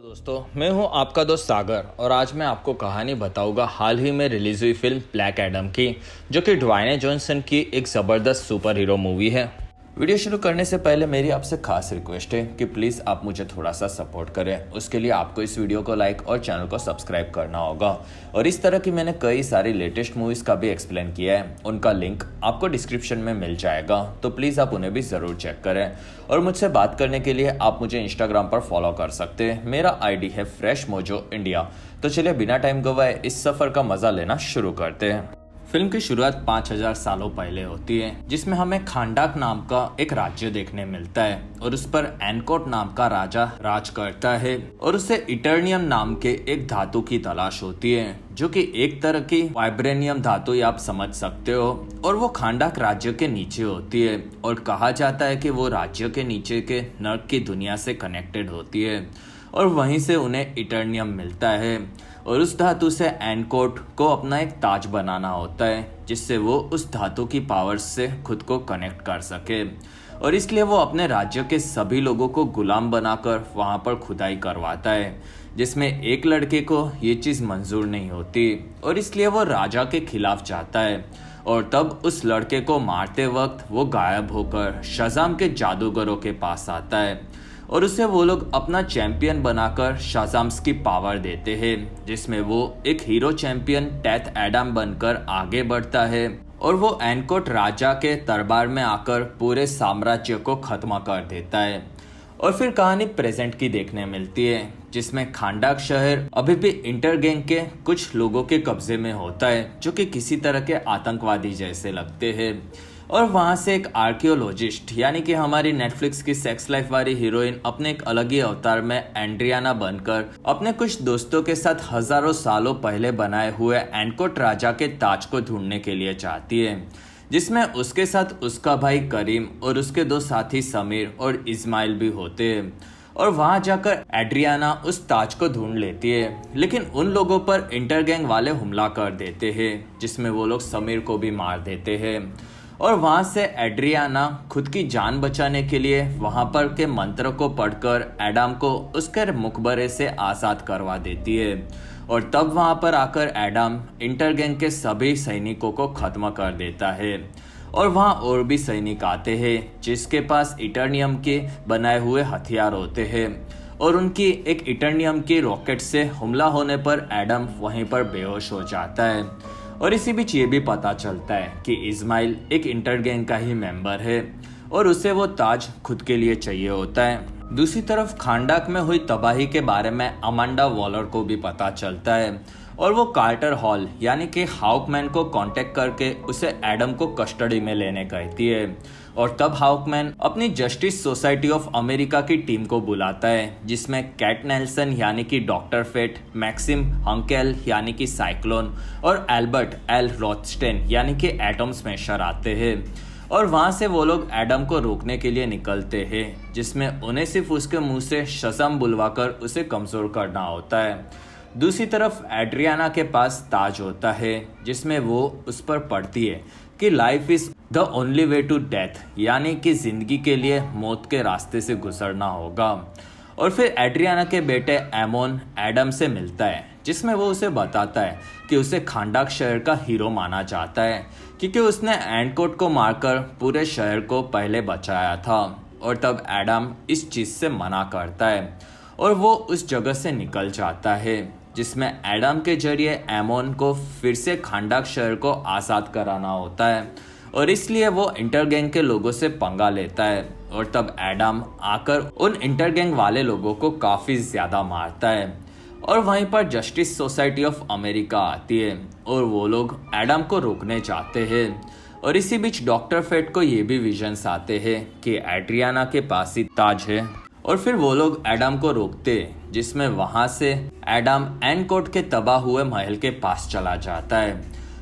दोस्तों, मैं हूं आपका दोस्त सागर और आज मैं आपको कहानी बताऊंगा हाल ही में रिलीज हुई फिल्म ब्लैक एडम की, जो कि ड्वाइने जॉनसन की एक ज़बरदस्त सुपर हीरो मूवी है। वीडियो शुरू करने से पहले मेरी आपसे खास रिक्वेस्ट है कि प्लीज़ आप मुझे थोड़ा सा सपोर्ट करें। उसके लिए आपको इस वीडियो को लाइक और चैनल को सब्सक्राइब करना होगा। और इस तरह की मैंने कई सारी लेटेस्ट मूवीज़ का भी एक्सप्लेन किया है, उनका लिंक आपको डिस्क्रिप्शन में मिल जाएगा, तो प्लीज़ आप उन्हें भी ज़रूर चेक करें। और मुझसे बात करने के लिए आप मुझे इंस्टाग्राम पर फॉलो कर सकते हैं। मेरा आईडी है फ्रेश मोजो इंडिया। तो चलिए बिना टाइम गवाए इस सफ़र का मज़ा लेना शुरू करते हैं। फिल्म की शुरुआत 5000 सालों पहले होती है, जिसमें हमें खांडाक नाम का एक राज्य देखने मिलता है और उस पर एनकोट नाम का राजा राज करता है और उसे इटर्नियम नाम के एक धातु की तलाश होती है, जो कि एक तरह की वाइब्रेनियम धातु आप समझ सकते हो। और वो खांडाक राज्य के नीचे होती है और कहा जाता है कि वो राज्य के नीचे के नर्क की दुनिया से कनेक्टेड होती है और वहीं से उन्हें इटर्नियम मिलता है। और उस धातु से एनकोट को अपना एक ताज बनाना होता है, जिससे वो उस धातु की पावर्स से खुद को कनेक्ट कर सके। और इसलिए वो अपने राज्य के सभी लोगों को गुलाम बनाकर वहाँ पर खुदाई करवाता है, जिसमें एक लड़के को ये चीज़ मंजूर नहीं होती और इसलिए वो राजा के खिलाफ जाता है। और तब उस लड़के को मारते वक्त वो गायब होकर शाज़ाम के जादूगरों के पास आता है और उसे वो लोग अपना चैंपियन बनाकर शाज़ाम्स की पावर देते हैं, जिसमें वो एक हीरो चैंपियन टेथ एडम बनकर आगे बढ़ता है और वो एनकोट राजा के दरबार में आकर पूरे साम्राज्य को खत्म कर देता है। और फिर कहानी प्रेजेंट की देखने मिलती है, जिसमें खांडाक शहर अभी भी इंटरगैंग के कुछ लोगों के कब्जे में होता है, जो कि किसी तरह के आतंकवादी जैसे लगते हैं। और वहाँ से एक आर्कियोलॉजिस्ट यानी कि हमारी नेटफ्लिक्स की सेक्स लाइफ वाली हीरोइन अपने एक अलग ही अवतार में एंड्रियाना बनकर अपने कुछ दोस्तों के साथ हजारों सालों पहले बनाए हुए एनकोट राजा के ताज को ढूंढने के लिए चाहती है, जिसमें उसके साथ उसका भाई करीम और उसके दो साथी समीर और इस्माइल भी होते हैं। और वहां जाकर एड्रियाना उस ताज को ढूंढ लेती है, लेकिन उन लोगों पर इंटरगैंग वाले हमला कर देते हैं, जिसमें वो लोग समीर को भी मार देते हैं। और वहां से एड्रियाना खुद की जान बचाने के लिए वहां पर के मंत्र को पढ़कर एडम को उसके मुकबरे से आज़ाद करवा देती है। और तब वहां पर आकर एडम इंटरगैंग के सभी सैनिकों को खत्म कर देता है। और वहां और भी सैनिक आते हैं, जिसके पास इटर्नियम के बनाए हुए हथियार होते हैं और उनकी एक इटर्नियम की रॉकेट से हमला होने पर एडम वहीं पर बेहोश हो जाता है। और इसी बीच ये भी पता चलता है कि इस्माइल एक इंटरगैंग का ही मेंबर है और उसे वो ताज खुद के लिए चाहिए होता है। दूसरी तरफ खांडाक में हुई तबाही के बारे में अमांडा वॉलर को भी पता चलता है और वो कार्टर हॉल यानी कि हाउकमैन को कांटेक्ट करके उसे एडम को कस्टडी में लेने कहती है। और तब हाउकमैन अपनी जस्टिस सोसाइटी ऑफ अमेरिका की टीम को बुलाता है, जिसमें कैट नेल्सन यानी कि डॉक्टर फेट, मैक्सिम हंकेल यानी कि साइक्लोन और एल्बर्ट एल रोथस्टेन यानी कि एटम स्मैशर आते हैं। और वहां से वो लोग एडम को रोकने के लिए निकलते हैं, जिसमें उन्हें सिर्फ उसके मुंह से शज़म बुलवाकर उसे कमजोर करना होता है। दूसरी तरफ एड्रियाना के पास ताज होता है, जिसमें वो उस पर पढ़ती है कि life is the only way to death, यानी कि जिंदगी के लिए मौत के रास्ते से गुजरना होगा। और फिर एड्रियाना के बेटे एमोन एडम से मिलता है, जिसमें वो उसे बताता है कि उसे खांडाक शहर का हीरो माना जाता है, क्योंकि उसने एनकोट को मारकर पूरे शहर को पहले बचाया था। और तब एडम इस चीज़ से मना करता है और वो उस जगह से निकल जाता है, जिसमें एडम के जरिए एमोन को फिर से खांडाक शहर को आज़ाद कराना होता है और इसलिए वो इंटरगैंग के लोगों से पंगा लेता है। और तब एडम आकर उन इंटरगैंग वाले लोगों को काफ़ी ज़्यादा मारता है और वहीं पर जस्टिस सोसाइटी ऑफ अमेरिका आती है और वो लोग एडम को रोकने चाहते हैं। और इसी बीच डॉक्टर फेट को ये भी विजन्स आते हैं कि एड्रियाना के पास ही ताज है और फिर वो लोग एडम को रोकते, जिसमें वहां से एडम एनकोट के तबाह हुए महल के पास चला जाता है।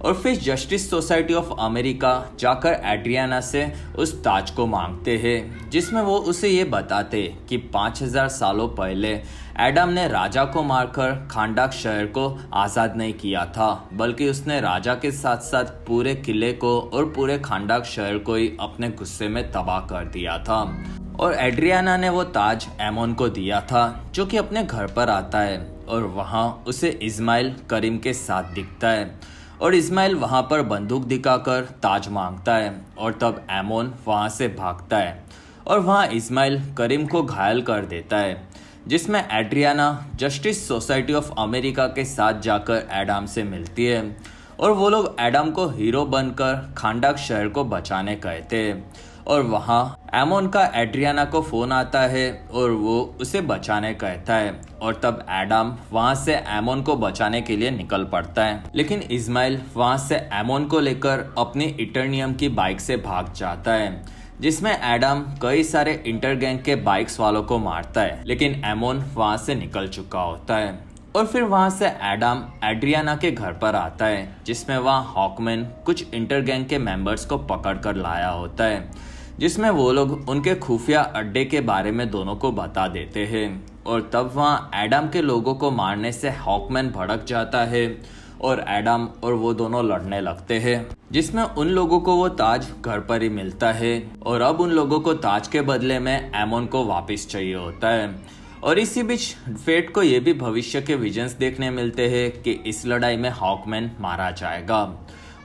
और फिर जस्टिस सोसाइटी ऑफ अमेरिका जाकर एड्रियाना से उस ताज को मांगते हैं, जिसमें वो उसे ये बताते कि 5000 सालों पहले एडम ने राजा को मारकर खांडाक शहर को आज़ाद नहीं किया था, बल्कि उसने राजा के साथ साथ पूरे किले को और पूरे खांडाक शहर को ही अपने गुस्से में तबाह कर दिया था। और एड्रियाना ने वो ताज एमोन को दिया था, जो कि अपने घर पर आता है और वहाँ उसे इस्माइल करीम के साथ दिखता है। और इस्माइल वहाँ पर बंदूक दिखाकर ताज मांगता है और तब एमोन वहाँ से भागता है और वहाँ इस्माइल करीम को घायल कर देता है, जिसमें Adriana justice society of America के साथ जाकर एडम से मिलती है और वो लोग एडम को हीरो बनकर खांडाक शहर को बचाने कहते हैं। और वहाँ एमोन का एड्रियाना को फ़ोन आता है और वो उसे बचाने कहता है और तब एडम वहाँ से एमोन को बचाने के लिए निकल पड़ता है। लेकिन इस्माइल वहाँ से एमोन को लेकर अपनी इटर्नियम की बाइक से भाग जाता है, जिसमें एडम कई सारे इंटर गैंग के बाइक्स वालों को मारता है, लेकिन एमोन वहाँ से निकल चुका होता है। और फिर वहाँ से एडम एड्रियाना के घर पर आता है, जिसमें वहाँ हॉकमैन कुछ इंटर गैंग के मेंबर्स को पकड़ कर लाया होता है, जिसमें वो लोग उनके खुफिया अड्डे के बारे में दोनों को बता देते हैं। और तब वहाँ एडम के लोगों को मारने से हॉकमैन भड़क जाता है और एडम और वो दोनों लड़ने लगते हैं, जिसमें उन लोगों को वो ताज घर पर ही मिलता है और अब उन लोगों को ताज के बदले में एमोन को वापस चाहिए होता है। और इसी बीच फेट को ये भी भविष्य के विजन्स देखने मिलते हैं कि इस लड़ाई में हॉकमैन मारा जाएगा।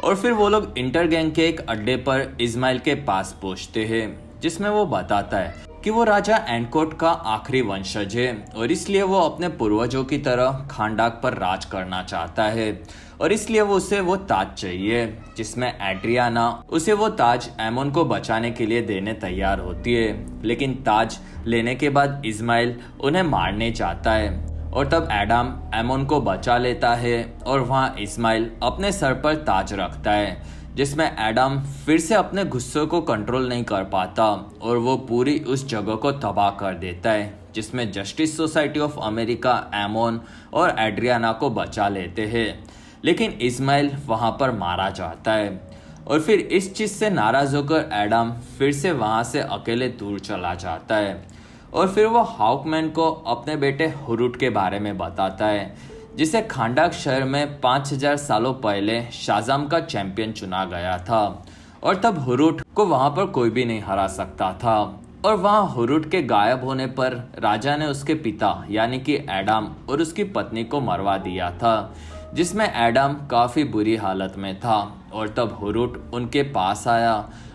और फिर वो लोग इंटर गैंग के एक अड्डे पर इस्माइल के पास पहुंचते हैं, जिसमें वो बताता है कि वो राजा एनकोट का आखिरी वंशज है और इसलिए वो अपने पूर्वजों की तरह खांडाक पर राज करना चाहता है और इसलिए उसे वो ताज चाहिए, जिसमें एड्रियाना उसे वो ताज एमोन को बचाने के लिए देने तैयार होती है। लेकिन ताज लेने के बाद इस्माइल उन्हें मारने जाता है और तब एडम एमोन को बचा लेता है और वहाँ इस्माइल अपने सर पर ताज रखता है, जिसमें एडम फिर से अपने गुस्से को कंट्रोल नहीं कर पाता और वो पूरी उस जगह को तबाह कर देता है, जिसमें जस्टिस सोसाइटी ऑफ अमेरिका एमोन और एड्रियाना को बचा लेते हैं। लेकिन इस्माइल वहाँ पर मारा जाता है और फिर इस चीज़ से नाराज होकर एडम फिर से वहाँ से अकेले दूर चला जाता है और फिर वो हॉकमैन को अपने बेटे हुरुट के बारे में बताता है, जिसे खांडाक शहर में 5000 सालों पहले शाजाम का चैंपियन चुना गया था। और तब हुरुट को वहाँ पर कोई भी नहीं हरा सकता था। और वहाँ हुरुट के गायब होने पर राजा ने उसके पिता यानी कि एडम और उसकी पत्नी को मरवा दिया था, जिसमें एडम काफ़ी बुरी हालत में था। और तब हुरुट उनके पास आया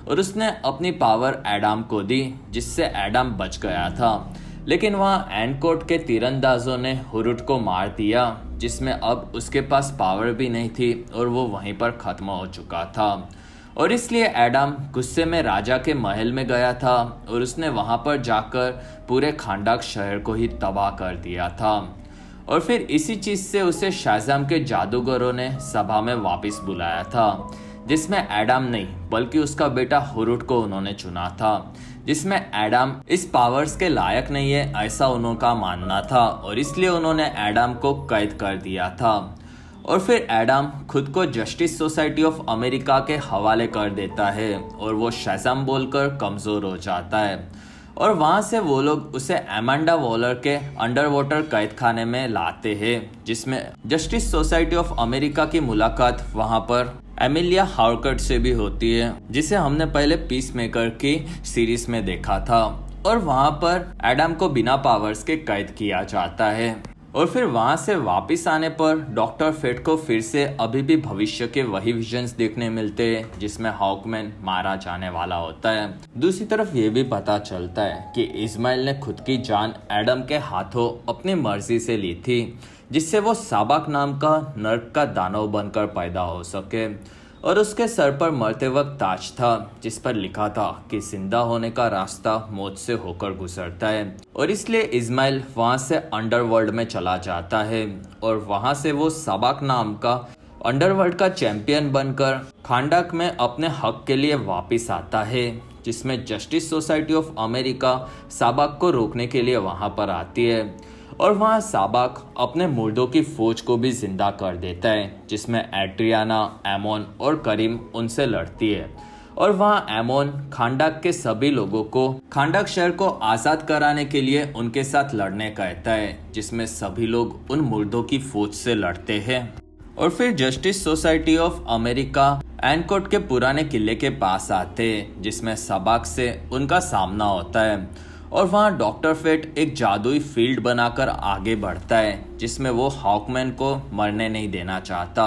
और उसने अपनी पावर एडम को दी, जिससे एडम बच गया था। लेकिन वहाँ एनकोट के तीरंदाजों ने हुरुट को मार दिया, जिसमें अब उसके पास पावर भी नहीं थी और वो वहीं पर ख़त्म हो चुका था। और इसलिए एडम गुस्से में राजा के महल में गया था और उसने वहाँ पर जाकर पूरे खांडाक शहर को ही तबाह कर दिया था। और फिर इसी चीज़ से उसे शाजाम के जादूगरों ने सभा में वापस बुलाया था, जिसमें एडम नहीं बल्कि उसका बेटा हुरुट को उन्होंने चुना था, जिसमें एडम इस पावर्स के लायक नहीं है ऐसा उनका मानना था और इसलिए उन्होंने एडम को कैद कर दिया था। और फिर एडम खुद को जस्टिस सोसाइटी ऑफ अमेरिका के हवाले कर देता है और वो शाजाम बोलकर कमज़ोर हो जाता है। और वहाँ से वो लोग उसे एमांडा वॉलर के अंडर वाटर कैद खाने में लाते हैं, जिसमें जस्टिस सोसाइटी ऑफ अमेरिका की मुलाकात वहाँ पर एमिलिया हार्कट से भी होती है, जिसे हमने पहले पीस मेकर की सीरीज में देखा था। और वहाँ पर एडम को बिना पावर्स के कैद किया जाता है। और फिर वहाँ से वापस आने पर डॉक्टर फेट को फिर से अभी भी भविष्य के वही विजन्स देखने मिलते हैं, जिसमें हॉकमैन मारा जाने वाला होता है। दूसरी तरफ ये भी पता चलता है कि इस्माइल ने खुद की जान एडम के हाथों अपनी मर्जी से ली थी, जिससे वो साबाक नाम का नर्क का दानव बनकर पैदा हो सके। और उसके सर पर मरते वक्त ताज था, जिस पर लिखा था कि जिंदा होने का रास्ता मौत से होकर गुजरता है। और इसलिए इस्माइल वहाँ से अंडरवर्ल्ड में चला जाता है और वहाँ से वो साबाक नाम का अंडरवर्ल्ड का चैंपियन बनकर खांडाक में अपने हक के लिए वापस आता है, जिसमें जस्टिस सोसाइटी ऑफ अमेरिका साबाक को रोकने के लिए वहाँ पर आती है। और वहाँ साबाक अपने मुर्दों की फौज को भी जिंदा कर देता है, जिसमें एड्रियाना, एमोन और करीम उनसे लड़ती है। और वहाँ एमोन खांडाक के सभी लोगों को खांडाक शहर को आज़ाद कराने के लिए उनके साथ लड़ने कहता है, जिसमें सभी लोग उन मुर्दों की फौज से लड़ते हैं। और फिर जस्टिस सोसाइटी ऑफ अमेरिका एनकोट के पुराने किले के पास आते हैं, जिसमें साबाक से उनका सामना होता है। और वहाँ डॉक्टर फेट एक जादुई फील्ड बनाकर आगे बढ़ता है, जिसमें वो हॉकमैन को मरने नहीं देना चाहता।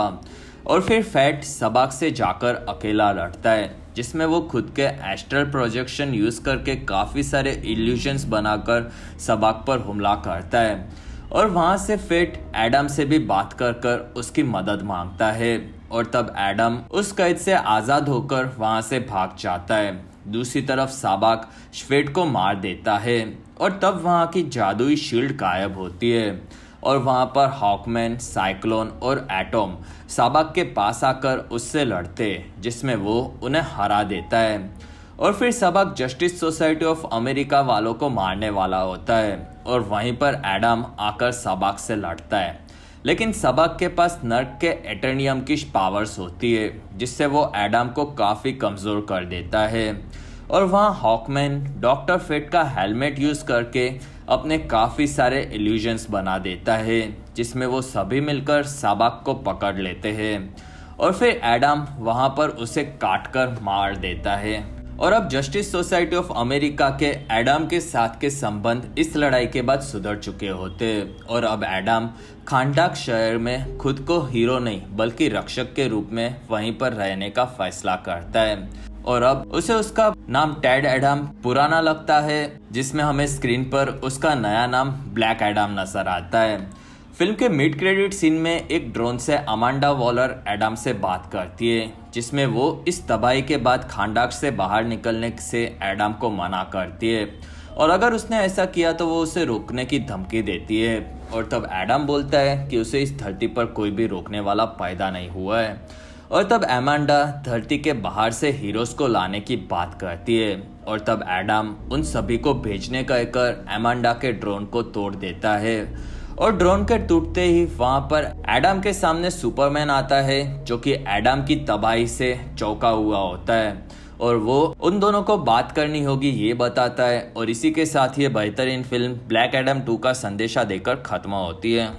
और फिर फेट साबाक से जाकर अकेला लड़ता है, जिसमें वो खुद के एस्ट्रल प्रोजेक्शन यूज करके काफ़ी सारे इल्यूजन्स बनाकर साबाक पर हमला करता है। और वहाँ से फेट एडम से भी बात कर कर उसकी मदद मांगता है। और तब एडम उस कैद से आज़ाद होकर वहाँ से भाग जाता है। दूसरी तरफ साबाक फेट को मार देता है और तब वहाँ की जादुई शील्ड गायब होती है। और वहाँ पर हॉकमैन, साइक्लोन और एटॉम साबाक के पास आकर उससे लड़ते, जिसमें वो उन्हें हरा देता है। और फिर साबाक जस्टिस सोसाइटी ऑफ अमेरिका वालों को मारने वाला होता है और वहीं पर एडम आकर साबाक से लड़ता है। लेकिन साबाक के पास नर्क के एटर्नियम की पावर्स होती है, जिससे वो एडम को काफ़ी कमज़ोर कर देता है। और वहाँ हॉकमैन डॉक्टर फेट का हेलमेट यूज़ करके अपने काफ़ी सारे इल्यूजन्स बना देता है, जिसमें वो सभी मिलकर साबाक को पकड़ लेते हैं। और फिर एडम वहाँ पर उसे काट कर मार देता है। और अब जस्टिस सोसाइटी ऑफ अमेरिका के एडम के साथ के संबंध इस लड़ाई के बाद सुधर चुके होते और अब एडम खांडाक शहर में खुद को हीरो नहीं बल्कि रक्षक के रूप में वहीं पर रहने का फैसला करता है। और अब उसे उसका नाम टेड एडम पुराना लगता है, जिसमें हमें स्क्रीन पर उसका नया नाम ब्लैक एडम नजर आता है। फिल्म के मिड क्रेडिट सीन में एक ड्रोन से अमांडा वॉलर एडम से बात करती है, जिसमें वो इस तबाही के बाद खांडाक से बाहर निकलने से एडम को मना करती है और अगर उसने ऐसा किया तो वो उसे रोकने की धमकी देती है। और तब एडम बोलता है कि उसे इस धरती पर कोई भी रोकने वाला पैदा नहीं हुआ है। और तब अमांडा धरती के बाहर से हीरोज को लाने की बात करती है और तब एडम उन सभी को भेजने कहकर अमांडा के ड्रोन को तोड़ देता है। और ड्रोन के टूटते ही वहां पर एडम के सामने सुपरमैन आता है, जो कि एडम की तबाही से चौंका हुआ होता है और वो उन दोनों को बात करनी होगी ये बताता है। और इसी के साथ ये बेहतरीन फिल्म ब्लैक एडम 2 का संदेशा देकर खत्म होती है।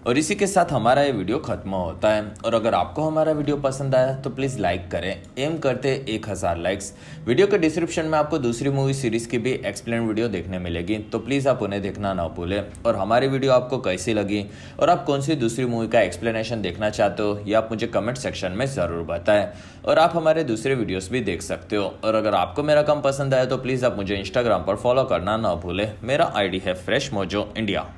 और इसी के साथ हमारा ये वीडियो खत्म होता है। और अगर आपको हमारा वीडियो पसंद आया तो प्लीज़ लाइक करें, एम करते 1000 लाइक्स। वीडियो के डिस्क्रिप्शन में आपको दूसरी मूवी सीरीज़ की भी एक्सप्लेन वीडियो देखने मिलेगी, तो प्लीज़ आप उन्हें देखना ना भूलें। और हमारी वीडियो आपको कैसी लगी और आप कौन सी दूसरी मूवी का एक्सप्लेनेशन देखना चाहते हो ये आप मुझे कमेंट सेक्शन में ज़रूर बताएं। और आप हमारे दूसरे वीडियोज़ भी देख सकते हो। और अगर आपको मेरा काम पसंद आया तो प्लीज़ आप मुझे इंस्टाग्राम पर फॉलो करना ना भूलें। मेरा ID है फ्रेश मोजो इंडिया।